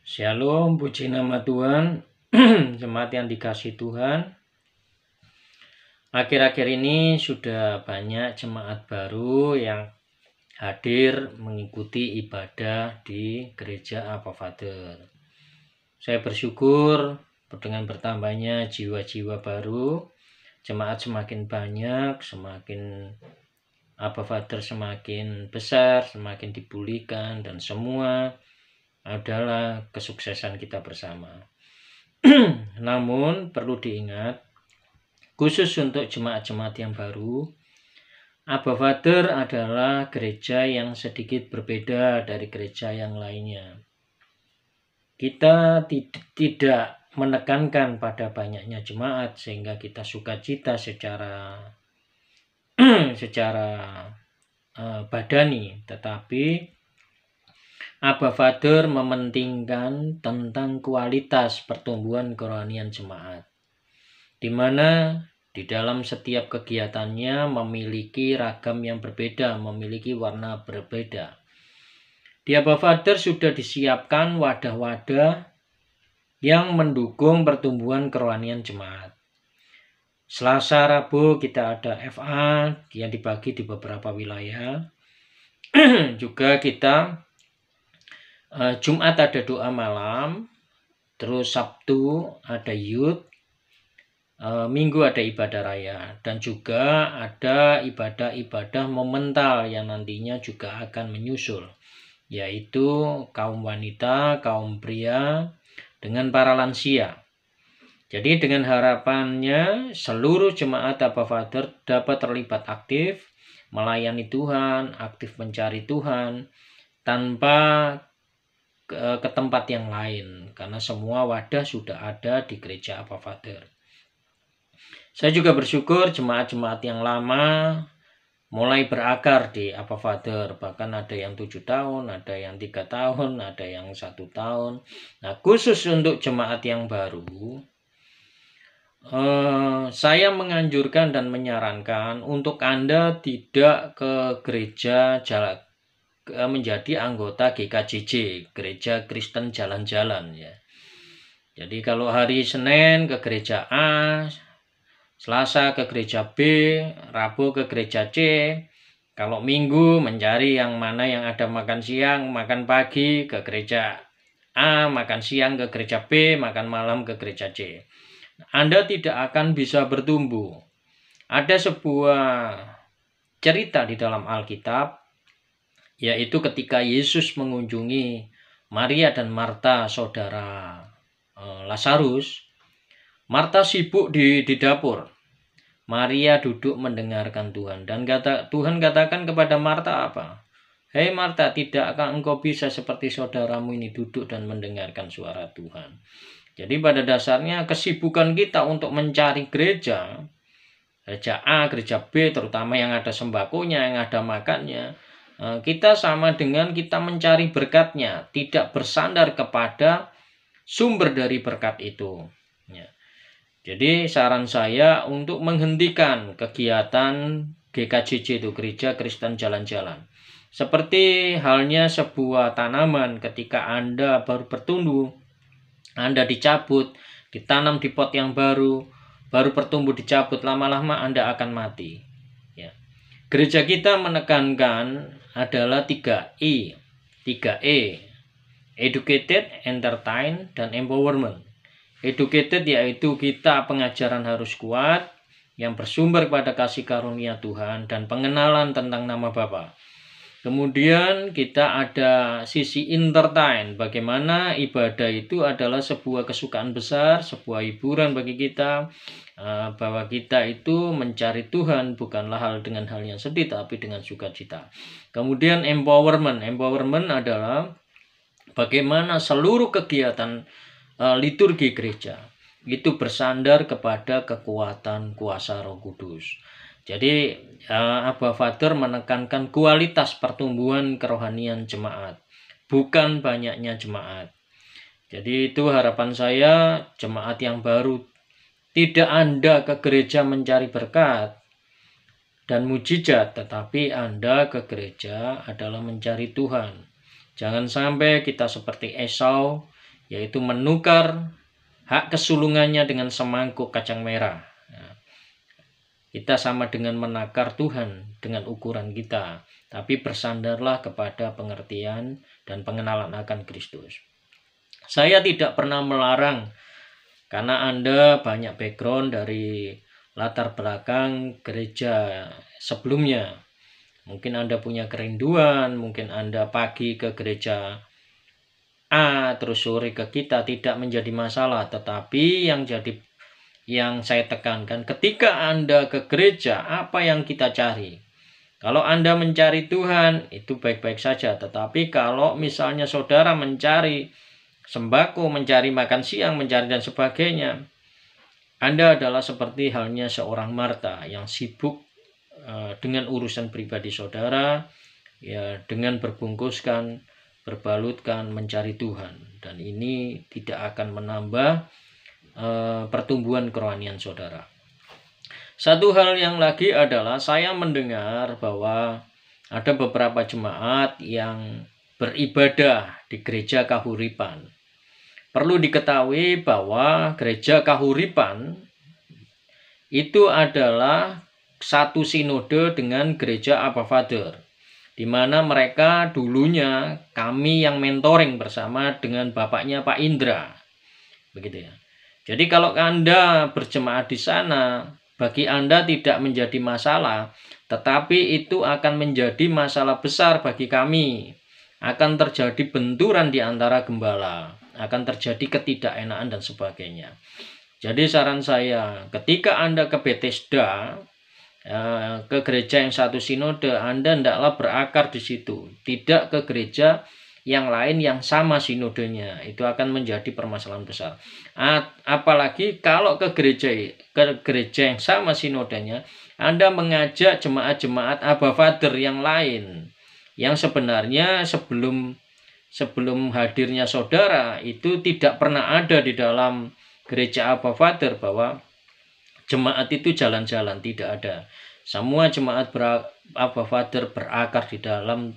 Shalom, puji nama Tuhan. Jemaat yang dikasihi Tuhan, akhir-akhir ini sudah banyak jemaat baru yang hadir mengikuti ibadah di gereja Aba Father. Saya bersyukur dengan bertambahnya jiwa-jiwa baru, jemaat semakin banyak, semakin Aba Father semakin besar, semakin dipulihkan, dan semua adalah kesuksesan kita bersama. Namun perlu diingat, khusus untuk jemaat-jemaat yang baru, Aba Father adalah gereja yang sedikit berbeda dari gereja yang lainnya. Kita tidak menekankan pada banyaknya jemaat sehingga kita sukacita secara badani, tetapi Aba Father mementingkan tentang kualitas pertumbuhan kerohanian jemaat, di mana di dalam setiap kegiatannya memiliki ragam yang berbeda, memiliki warna berbeda. Di Aba Father sudah disiapkan wadah-wadah yang mendukung pertumbuhan kerohanian jemaat. Selasa, Rabu kita ada FA yang dibagi di beberapa wilayah. Juga kita Jumat ada doa malam, terus Sabtu ada youth, Minggu ada ibadah raya, dan juga ada ibadah-ibadah momental yang nantinya juga akan menyusul, yaitu kaum wanita, kaum pria, dengan para lansia. Jadi dengan harapannya seluruh jemaat Aba Father dapat terlibat aktif, melayani Tuhan, aktif mencari Tuhan, tanpa ke tempat yang lain, karena semua wadah sudah ada di gereja Aba Father. Saya juga bersyukur jemaat-jemaat yang lama mulai berakar di Aba Father, bahkan ada yang 7 tahun, ada yang 3 tahun, ada yang 1 tahun. Nah, khusus untuk jemaat yang baru, saya menganjurkan dan menyarankan untuk Anda tidak ke gereja menjadi anggota GKJJ, Gereja Kristen Jalan-Jalan, ya. Jadi kalau hari Senin ke gereja A, Selasa ke gereja B, Rabu ke gereja C, kalau Minggu mencari yang mana yang ada makan siang, makan pagi ke gereja A, makan siang ke gereja B, makan malam ke gereja C. Anda tidak akan bisa bertumbuh. Ada sebuah cerita di dalam Alkitab, yaitu ketika Yesus mengunjungi Maria dan Marta, saudara Lazarus. Marta sibuk di dapur. Maria duduk mendengarkan Tuhan. Dan Tuhan katakan kepada Marta apa? Hei Marta, tidakkah engkau bisa seperti saudaramu ini duduk dan mendengarkan suara Tuhan? Jadi pada dasarnya kesibukan kita untuk mencari gereja A, gereja B, terutama yang ada sembakonya, yang ada makannya, kita sama dengan kita mencari berkatnya, tidak bersandar kepada sumber dari berkat itu. Ya. Jadi saran saya untuk menghentikan kegiatan GKJJ itu, Gereja Kristen Jalan-Jalan. Seperti halnya sebuah tanaman, ketika Anda baru bertumbuh, Anda dicabut, ditanam di pot yang baru bertumbuh, dicabut, lama-lama Anda akan mati. Ya. Gereja kita menekankan adalah 3E, educated, entertain, dan empowerment. Educated yaitu kita pengajaran harus kuat, yang bersumber pada kasih karunia Tuhan dan pengenalan tentang nama Bapa. Kemudian kita ada sisi entertain, bagaimana ibadah itu adalah sebuah kesukaan besar, sebuah hiburan bagi kita, bahwa kita itu mencari Tuhan bukanlah dengan hal yang sedih, tapi dengan sukacita. Kemudian empowerment adalah bagaimana seluruh kegiatan liturgi gereja itu bersandar kepada kekuatan kuasa Roh Kudus. Jadi Aba Father menekankan kualitas pertumbuhan kerohanian jemaat, bukan banyaknya jemaat. Jadi itu harapan saya, jemaat yang baru, tidak Anda ke gereja mencari berkat dan mujizat, tetapi Anda ke gereja adalah mencari Tuhan. Jangan sampai kita seperti Esau yaitu menukar hak kesulungannya dengan semangkuk kacang merah. Nah, kita sama dengan menakar Tuhan dengan ukuran kita, tapi bersandarlah kepada pengertian dan pengenalan akan Kristus. Saya tidak pernah melarang, karena Anda banyak background dari latar belakang gereja sebelumnya. Mungkin Anda punya kerinduan, mungkin Anda pagi ke gereja A terus sore ke kita, tidak menjadi masalah. Tetapi yang saya tekankan, ketika Anda ke gereja, apa yang kita cari? Kalau Anda mencari Tuhan, itu baik-baik saja. Tetapi kalau misalnya saudara mencari sembako, mencari makan siang, mencari dan sebagainya, Anda adalah seperti halnya seorang Marta yang sibuk dengan urusan pribadi saudara, ya, dengan berbungkuskan, berbalutkan, mencari Tuhan. Dan ini tidak akan menambah pertumbuhan kerohanian saudara. Satu hal yang lagi adalah saya mendengar bahwa ada beberapa jemaat yang beribadah di gereja Kahuripan. Perlu diketahui bahwa gereja Kahuripan itu adalah satu sinode dengan gereja Abba Father, di mana mereka dulunya kami yang mentoring bersama dengan bapaknya Pak Indra, begitu ya. Jadi kalau Anda berjemaat di sana, bagi Anda tidak menjadi masalah, tetapi itu akan menjadi masalah besar bagi kami. Akan terjadi benturan di antara gembala, akan terjadi ketidakenaan dan sebagainya. Jadi saran saya, ketika Anda ke Bethesda, ke gereja yang satu sinode, Anda hendaklah berakar di situ, tidak ke gereja yang lain yang sama sinodenya. Itu akan menjadi permasalahan besar. Apalagi kalau ke gereja yang sama sinodenya, Anda mengajak jemaat-jemaat Abba Father yang lain, yang sebenarnya sebelum hadirnya saudara itu tidak pernah ada di dalam gereja Abba Father bahwa jemaat itu jalan-jalan, tidak ada. Semua jemaat Abba Father berakar di dalam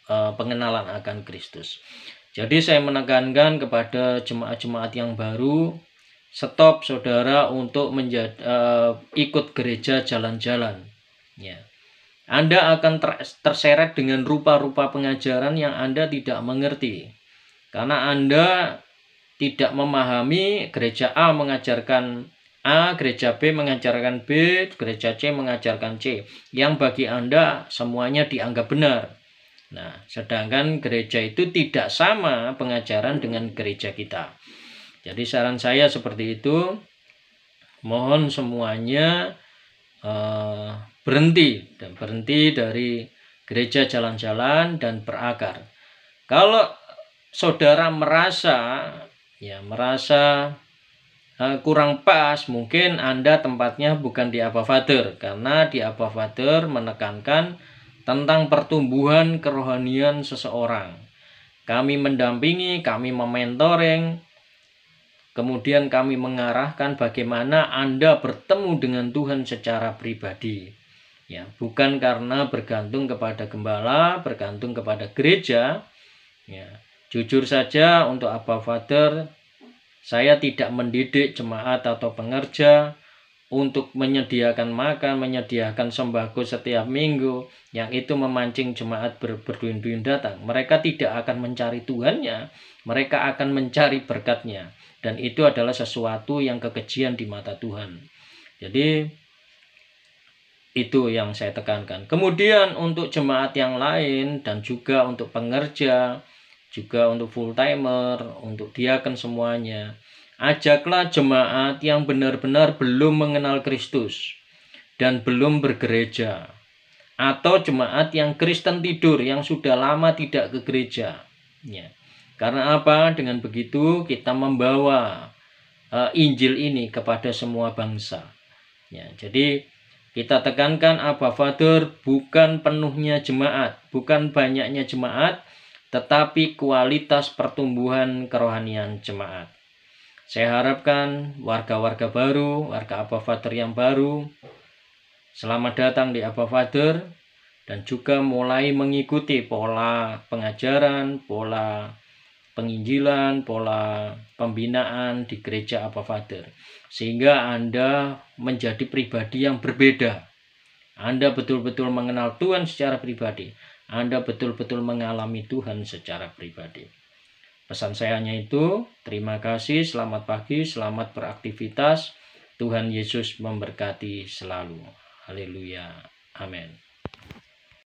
pengenalan akan Kristus. Jadi saya menekankan kepada jemaat-jemaat yang baru, stop saudara untuk ikut gereja jalan-jalan. Ya. Anda akan terseret dengan rupa-rupa pengajaran yang Anda tidak mengerti. Karena Anda tidak memahami gereja A mengajarkan A, gereja B mengajarkan B, gereja C mengajarkan C. Yang bagi Anda semuanya dianggap benar. Nah, sedangkan gereja itu tidak sama pengajaran dengan gereja kita. Jadi saran saya seperti itu. Mohon semuanya berhenti dari gereja jalan-jalan dan berakar. Kalau saudara merasa kurang pas, mungkin Anda tempatnya bukan di Abba Father, karena di Abba Father menekankan tentang pertumbuhan kerohanian seseorang. Kami mendampingi, kami mementoring, kemudian kami mengarahkan bagaimana Anda bertemu dengan Tuhan secara pribadi. Ya, bukan karena bergantung kepada gembala, bergantung kepada gereja. Ya, jujur saja untuk Abba Father, saya tidak mendidik jemaat atau pengerja untuk menyediakan makan, menyediakan sembako setiap minggu, yang itu memancing jemaat berduyun-duyun datang. Mereka tidak akan mencari Tuhannya, mereka akan mencari berkatnya. Dan itu adalah sesuatu yang kekejian di mata Tuhan. Jadi itu yang saya tekankan. Kemudian untuk jemaat yang lain dan juga untuk pengerja, juga untuk full timer, untuk diaken semuanya, ajaklah jemaat yang benar-benar belum mengenal Kristus dan belum bergereja, atau jemaat yang Kristen tidur, yang sudah lama tidak ke gereja. Ya. Karena apa? Dengan begitu kita membawa Injil ini kepada semua bangsa. Ya, jadi kita tekankan Abba Father bukan penuhnya jemaat, bukan banyaknya jemaat, tetapi kualitas pertumbuhan kerohanian jemaat. Saya harapkan warga-warga baru, warga Abba Father yang baru, selamat datang di Abba Father, dan juga mulai mengikuti pola pengajaran, pola penginjilan, pola pembinaan di gereja Abba Father. Sehingga Anda menjadi pribadi yang berbeda. Anda betul-betul mengenal Tuhan secara pribadi. Anda betul-betul mengalami Tuhan secara pribadi. Pesan saya hanya itu. Terima kasih, selamat pagi, selamat beraktivitas. Tuhan Yesus memberkati selalu. Haleluya. Amin.